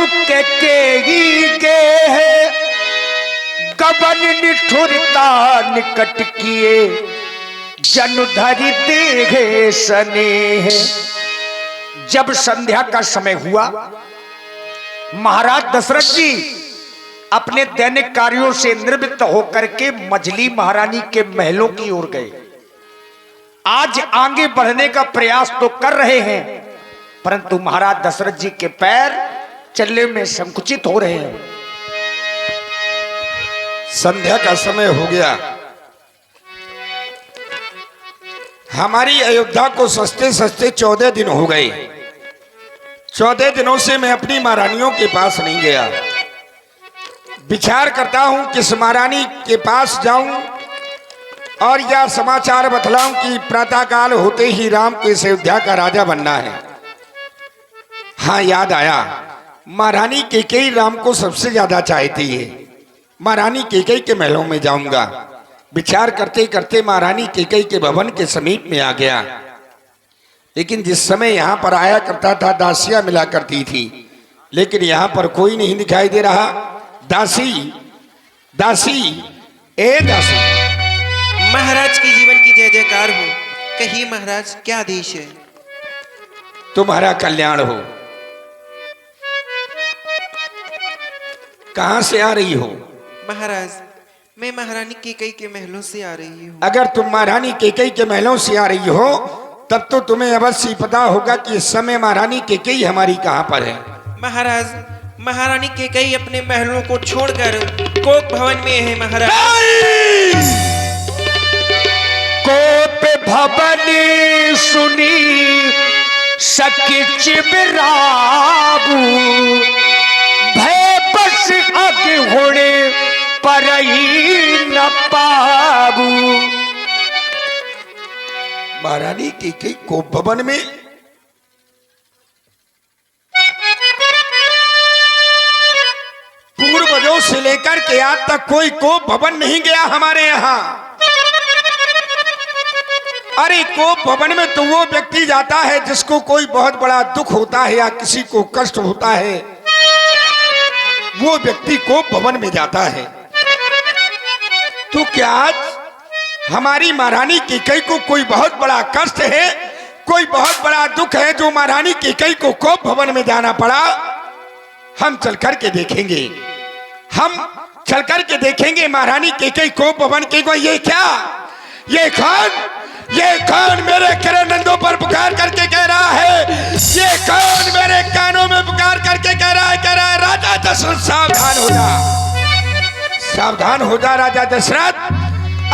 के गे गबन निठुरता निकट किए जनुधरि देहे स्नेह। जब संध्या का समय हुआ, महाराज दशरथ जी अपने दैनिक कार्यों से निवृत्त होकर के मझली महारानी के महलों की ओर गए। आज आगे बढ़ने का प्रयास तो कर रहे हैं, परंतु महाराज दशरथ जी के पैर चलने में संकुचित हो रहे हैं। संध्या का समय हो गया। हमारी अयोध्या को सस्ते सस्ते 14 दिन हो गए। 14 दिनों से मैं अपनी महारानियों के पास नहीं गया। विचार करता हूं किस महारानी के पास जाऊं और यह समाचार बतलाऊं कि प्रातःकाल होते ही राम को इस अयोध्या का राजा बनना है। हाँ, याद आया, महारानी कैकेयी राम को सबसे ज्यादा चाहती है। महारानी कैकेयी के महलों में जाऊंगा। विचार करते करते महारानी कैकेयी के भवन के समीप में आ गया। लेकिन जिस समय यहाँ पर आया करता था दासियां मिला करती थी, लेकिन यहाँ पर कोई नहीं दिखाई दे रहा। दासी, दासी, ए दासी। महाराज की जीवन की जय जयकार हो। कहिए महाराज, क्या आदेश है? तुम्हारा कल्याण हो। कहां से आ रही हो? महाराज, मैं महारानी कैकेयी के महलों से आ रही हूँ। अगर तुम महारानी कैकेयी के महलों से आ रही हो तब तो तुम्हें अवश्य पता होगा कि इस समय महारानी कैकेयी हमारी कहां पर है। महाराज, महारानी कैकेयी अपने महलों को छोड़कर कोप भवन में है। महाराज, कोप भवन सुनी सकिच बिराबू भय बस आगे होने पर ही न पाबू। महारानी कैकेयी कोप भवन में? पूर्वजों से लेकर के आज तक कोई कोप भवन नहीं गया हमारे यहाँ। अरे कोप भवन में तो वो व्यक्ति जाता है जिसको कोई बहुत बड़ा दुख होता है या किसी को कष्ट होता है, वो व्यक्ति कोप भवन में जाता है। तो क्या आज हमारी महारानी कैकेयी को कोई बहुत बड़ा कष्ट है, कोई बहुत बड़ा दुख है जो महारानी कैकेयी को कोप भवन में जाना पड़ा? हम चल कर के देखेंगे, हम चल कर के देखेंगे महारानी कैकेयी कोप भवन के को। ये क्या, ये कौन मेरे किरणों पर पुकार करके कह रहा है? ये कौन मेरे कानों में पुकार करके कह रहा है राजा दशरथ सावधान हो जा, सावधान हो जा राजा दशरथ,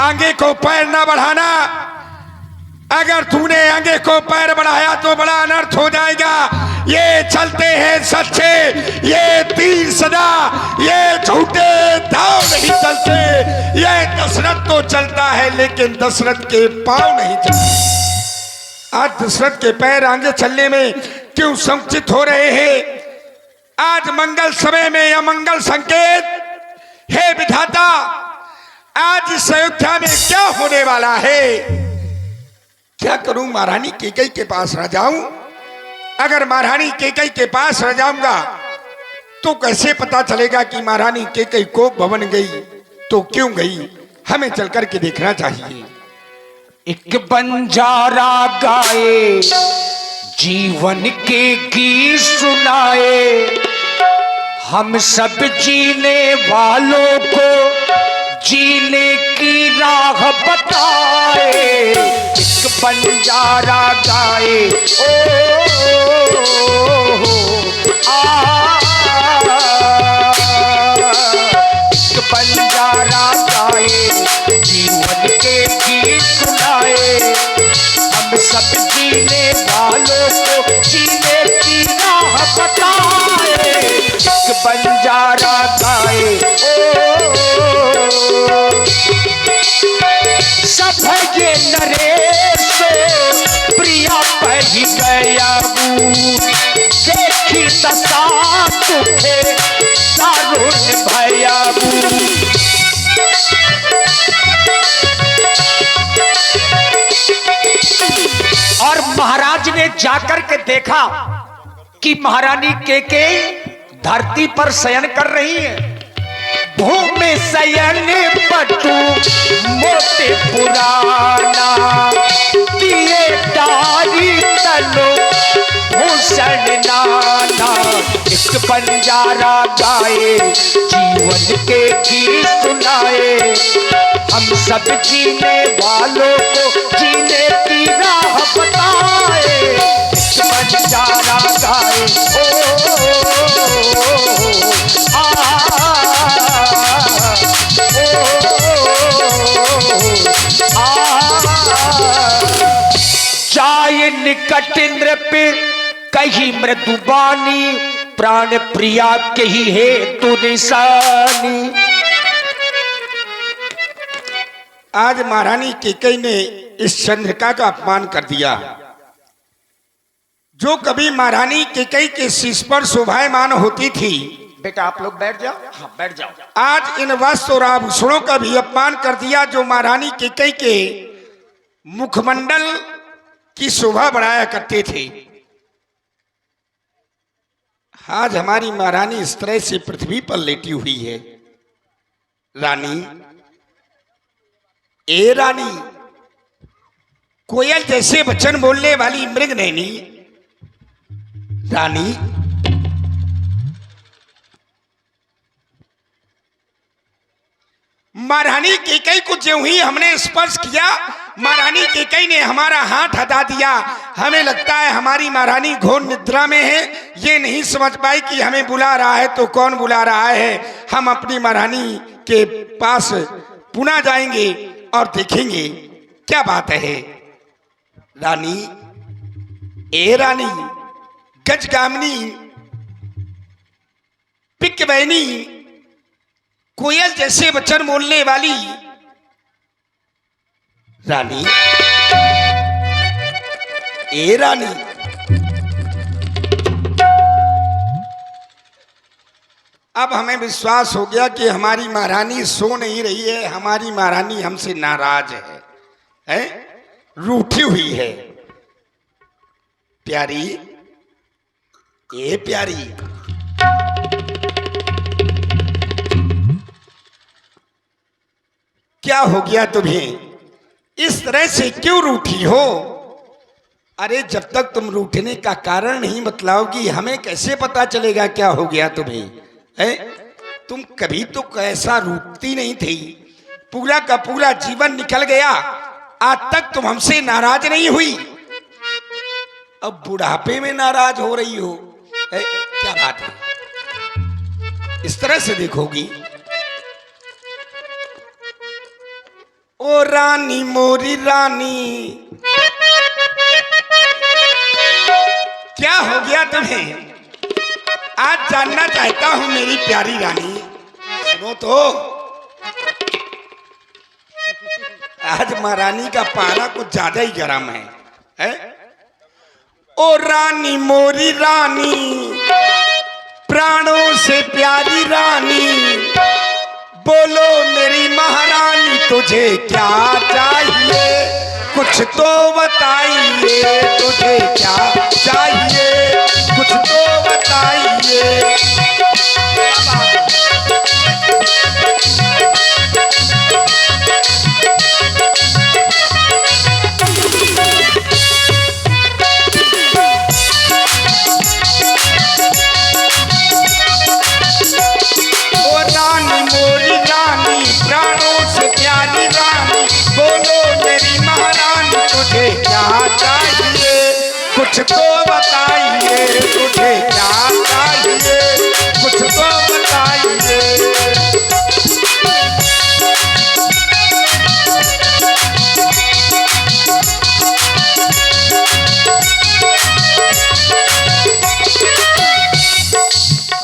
आगे को पैर ना बढ़ाना। अगर तूने आगे को पैर बढ़ाया तो बड़ा अनर्थ हो जाएगा। ये चलते हैं सच्चे, ये तीर सदा, ये झूठे दाव नहीं चलते। ये दशरथ तो चलता है लेकिन दशरथ के पांव नहीं चलते। आज दशरथ के पैर आगे चलने में क्यों संकुचित हो रहे हैं? आज मंगल समय में अमंगल संकेत है। विधाता, आज इस अयोध्या में क्या होने वाला है? क्या करूं? महारानी कैकेयी के पास रह जाऊं? अगर महारानी कैकेयी के पास रह जाऊंगा तो कैसे पता चलेगा कि महारानी कैकेयी कोप भवन गई तो क्यों गई? हमें चल कर के देखना चाहिए। एक बंजारा गाए जीवन के गीत सुनाए, हम सब जीने वालों को जीने की राह बताए। एक बंजारा गाए एक बंजारा गाए जीवन के गीत सुनाए, हम सब जीने वालों को जीने की राह बताए। एक बंजारा गाए सब ये नरेश प्रिया पही गया देखी दशा तुझे दारुण भया। और महाराज ने जाकर के देखा कि महारानी कैकेयी धरती पर शयन कर रही है। भूमि शयन पटु मोटे पुराना, दिए डारी तनो भूषण नाना। एक बंजारा गाए जीवन के गीत सुनाए, हम सब जीने वालों को जीने की राह बताए। एक बंजारा गाए ओ आ जाय निकट नृप कही मृदुबानी, प्राण प्रिया कही है तू निशानी। आज महारानी कैकेयी ने इस चंद्रिका का अपमान कर दिया। जो कभी महारानी कैकेयी के शीश पर शोभायमान होती थी। बेटा आप लोग बैठ जाओ। हाँ बैठ जाओ। आज इन वस्त्र और आभूषणों का भी अपमान कर दिया जो महारानी कैकेयी के मुखमंडल की शोभा बढ़ाया करते थे। आज हमारी महारानी इस तरह से पृथ्वी पर लेटी हुई है। रानी, ए रानी, कोयल जैसे वचन बोलने वाली मृग नैनी रानी, महारानी कैकेयी को ज्यों ही हमने स्पर्श किया, महारानी कैकेयी ने हमारा हाथ हटा दिया। हमें लगता है हमारी महारानी घोर निद्रा में है। ये नहीं समझ पाई कि हमें बुला रहा है तो कौन बुला रहा है। हम अपनी महारानी के पास पुनः जाएंगे और देखेंगे क्या बात है। रानी, ए रानी, गजगामिनी, पिकबैनी, कोयल जैसे वचन बोलने वाली रानी, ए रानी, अब हमें विश्वास हो गया कि हमारी महारानी सो नहीं रही है। हमारी महारानी हमसे नाराज है, रूठी हुई है। प्यारी, ए प्यारी, क्या हो गया तुम्हें? इस तरह से क्यों रूठी हो? अरे जब तक तुम रूठने का कारण नहीं बतलाओगी हमें कैसे पता चलेगा क्या हो गया तुम्हें? है तुम कभी तो कैसा रूठती नहीं थी। पूरा का पूरा जीवन निकल गया, आज तक तुम हमसे नाराज नहीं हुई, अब बुढ़ापे में नाराज हो रही हो। है क्या बात है? इस तरह से देखोगी। ओ रानी मोरी रानी, क्या हो गया तुम्हें? आज जानना चाहता हूं मेरी प्यारी रानी। सुनो तो, आज महारानी का पारा कुछ ज्यादा ही गर्म है? ओ रानी मोरी रानी, प्राणों से प्यारी रानी, बोलो मेरी महारानी तुझे क्या चाहिए? कुछ तो बताइए, तुझे क्या चाहिए? कुछ तो बताइए। ओ रानी मोरी रानी, प्राणों से प्यारी रानी, बोलो मेरी महारानी तुझे क्या चाहिए? कुछ तो बताइए, तुझे क्या चाहिए? कुछ तो बताइए।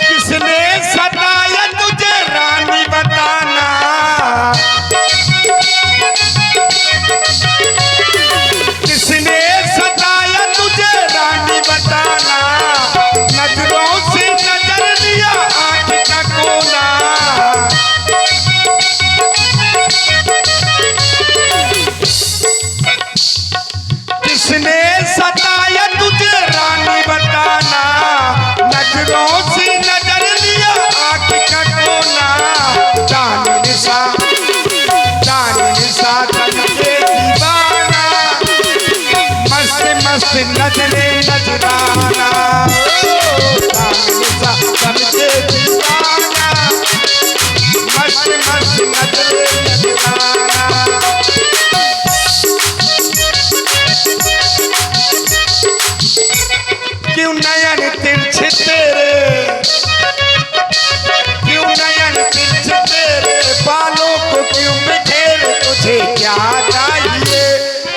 किसने सताया तुझे रानी बताना? किसने सताया तुझे रानी बताना? नजरों से नजरे नजराना, दामिनी सा समझे दीवाना, मस्त मस्त नजरे नजराना। क्यों नयन तिरछे तेरे, क्यों नयन तिरछे तेरे, बालों को क्यों बिखेरे, तुझे क्या चाहिए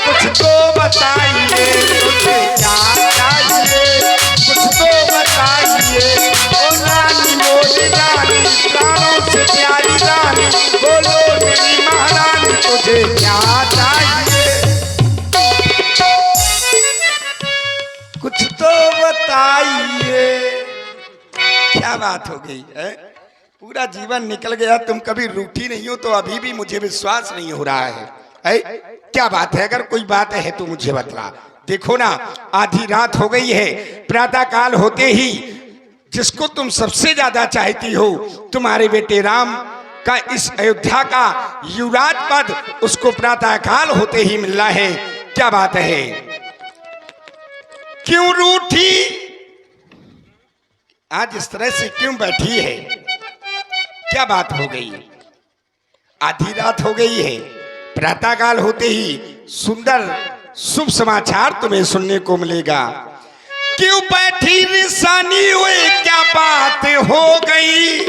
कुछ तो बताइए, तुझे क्या चाहिए कुछ तो बताइए। ओ रानी मोरी रानी, प्राणों से प्यारी रानी, बोलो मेरी महारानी, तुझे क्या चाहिए कुछ तो बताइए। क्या बात हो गई है, पूरा जीवन निकल गया, तुम कभी रूठी नहीं हो तो अभी भी मुझे विश्वास नहीं हो रहा है? क्या बात है? अगर कोई बात है तो मुझे बतला। देखो ना, आधी रात हो गई है, प्रातः काल होते ही जिसको तुम सबसे ज्यादा चाहती हो, तुम्हारे बेटे राम का इस अयोध्या का युवराज पद, उसको प्रातः काल होते ही मिलना है। क्या बात है? क्यों रूठी आज इस तरह से क्यों बैठी है? क्या बात हो गई? आधी रात हो गई है, प्रातः काल होते ही सुंदर शुभ समाचार तुम्हें सुनने को मिलेगा। क्यों बैठी निशानी हुई, क्या बात हो गई?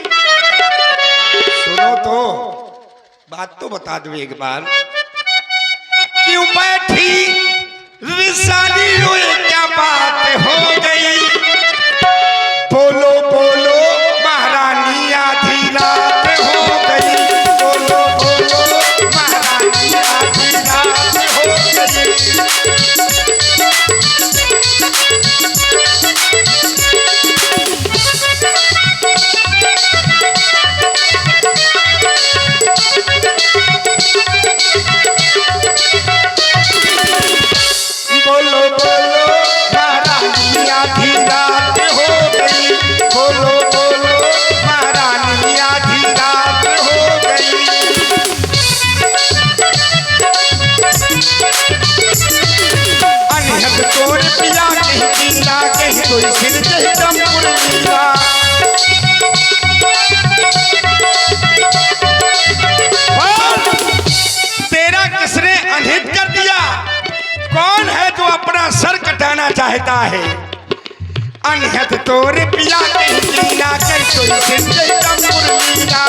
सुनो तो, बात तो बता दो एक बार। क्यों बैठी निशानी हुई, क्या बात हो गई? बोलो बोलो महारानी, आधी रात हो गई, बोलो बोलो महारानी, आधी रात हो गई। बोलो बोलो महारानी, आधी रात हो गई, बोलो बोलो महारानी, आधी रात हो गई। अनहद तोर पिया कहीं पीला, कहीं कोई सिर कहीं चंपुर लीला। तेरा किसने अनहित कर दिया? कौन है जो अपना सर कटाना चाहता है? अनहद तोर पिया कहीं पीला, कहीं कोई सिर कहीं चंपुर लीला।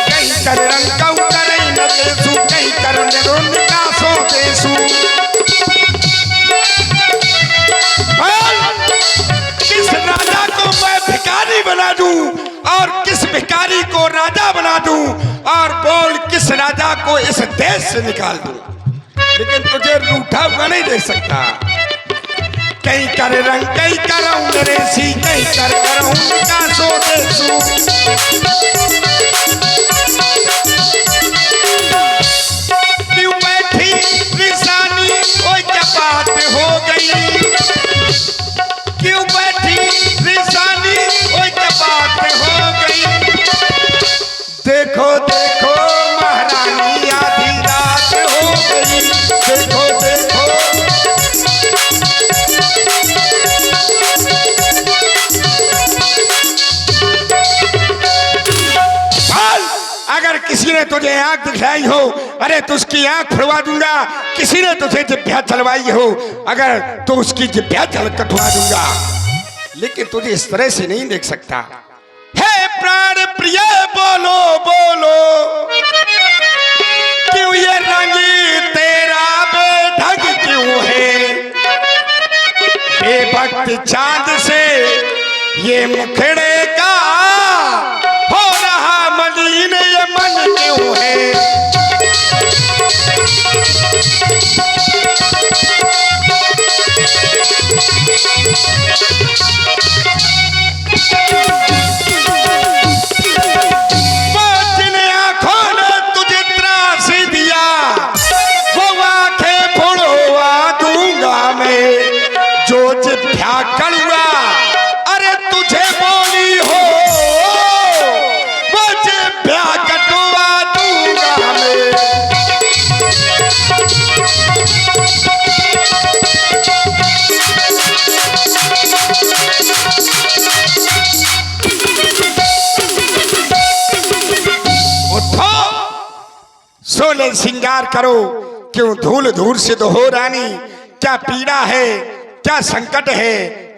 कहीं कर रंग का उतर न देसू, कहीं कर निरुन का सो देसू। किस राजा को मैं भिखारी बना दूं और किस भिखारी को राजा बना दूं, और बोल किस राजा को इस देश से निकाल दूं, लेकिन तुझे रूठा हुआ नहीं देख सकता। कहीं कर रंग, कहीं करऊं नरेसी, कहीं कर करऊं का सो देसू। क्यों बैठी निशानी, ओए क्या बात हो गई? क्यों बैठी निशानी, ओए क्या बात हो गई? देखो देखो महारानी, आधी रात हो गई, देखो देखो। अगर किसी ने तुझे आंख दिखलाई हो, अरे तो उसकी आंख फुड़वा दूंगा। किसी ने तुझे जिभ्या चलवाई हो, अगर तो उसकी जिभ्या कटवा दूंगा, लेकिन तुझे इस तरह से नहीं देख सकता। हे प्राण प्रिय, बोलो बोलो, क्यों ये रंग तेरा बेढंग क्यों है? बेवक्त चांद से ये मुखड़े का हो रहा मलिन, ये मन क्यों है? कलुआ, अरे तुझे बोली हो मुझे ब्याह कटवा दूंगा मैं। में श्रृंगार करो, क्यों धूल धूल से तो हो रानी। क्या पीड़ा है, क्या संकट है,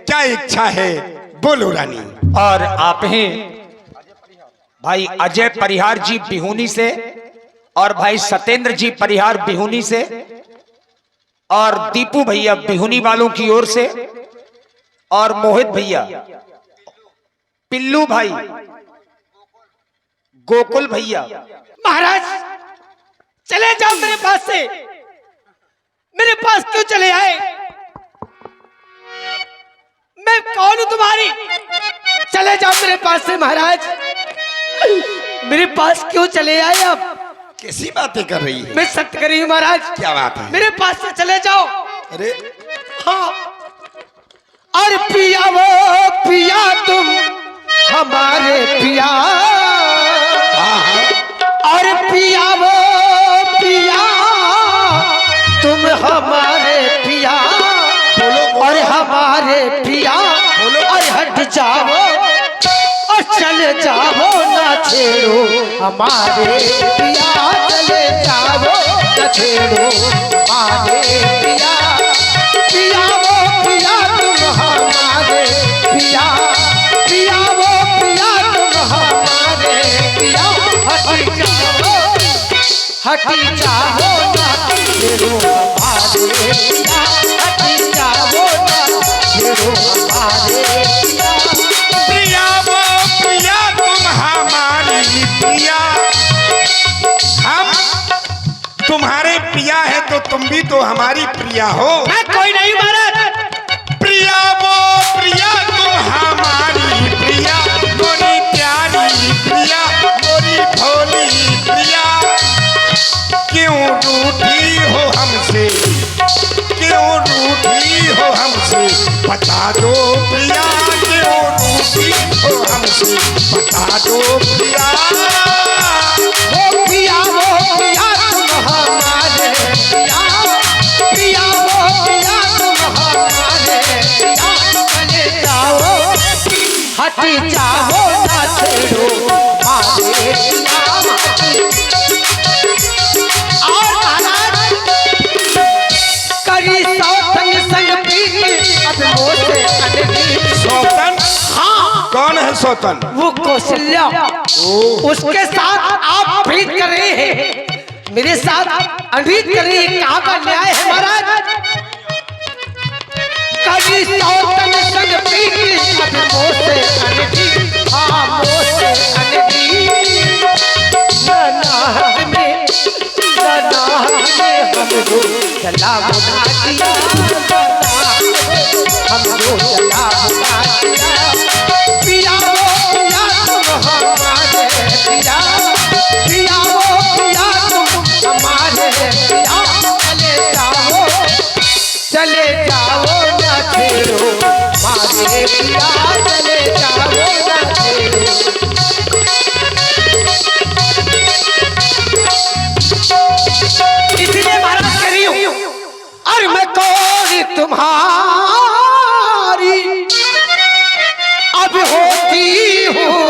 क्या इच्छा है, बोलो रानी। और आप हैं भाई अजय परिहार जी बिहुनी से, और भाई सत्येंद्र जी परिहार बिहुनी से, और दीपू भैया बिहुनी वालों की ओर से, और मोहित भैया, पिल्लू भाई, गोकुल भैया। महाराज चले जाओ मेरे पास से, मेरे पास क्यों चले आए? मैं कौन हूं तुम्हारी? चले जाओ मेरे पास से महाराज, मेरे पास क्यों चले आए आप? कैसी बातें कर रही है? मैं सत्य करी हूं महाराज। क्या बात है? मेरे पास से चले जाओ। अरे हाँ, और पिया वो पिया तुम हमारे पिया, और पिया वो पिया तुम हमारे पिया, और हमारे पिया, और हट जाओ और चले जाओ, ना छेड़ो हमारे पिया, चले जाओ ना छेड़ो हमारे पिया, पिया वो पिया तुम हमारे पिया, पिया वो पिया तुम हमारे पिया, हटी जाओ ना छेड़ो हमारे पिया, हटी जाओ ना छेड़ो हमारे पिया, प्रिया वो प्रिया तुम हमारी प्रिया, हम तुम्हारे प्रिया है तो तुम भी तो हमारी प्रिया हो। मैं कोई नहीं महाराज। प्रिया वो प्रिया तुम हमारी प्रिया, गोरी प्यारी प्रिया, गोरी भोली प्रिया, क्यों रूठी हो हमसे, क्यों रूठी हो हमसे, बता दो प्रिया, क्यों रूठी हो हमसे, बता दो प्रिया। वो पिया तुम हमारे पिया, पिया वो पिया तुम हमारे पिया, चले जाओ हटी जाओ ना छेड़ो हमारे पिया। और महाराज करी सौतन संग प्रीति, अब मोसे अनबी। सौतन? हाँ, कौन है सौतन? वो कौशल्या, उसके साथ आप प्रीत कर रहे हैं, मेरे साथ अनरीत कर रही है। कहाँ का न्याय है महाराज? कभी सौतन संग प्रीति, अब मोसे अनबी, हाँ मोसे अनबी। नाहक में हमको चला बुना दिया, हमको चला बुना दिया, पिया वो पिया तुम हमारे पिया, पिया वो पिया तुम हमारे पिया, चले जाओ ना छेड़ो हमारे पिया, चले जाओ ना छेड़ो। इसलिए महाराज कह रही हूँ, और मैं कौन तुम्हारी अब होती हूँ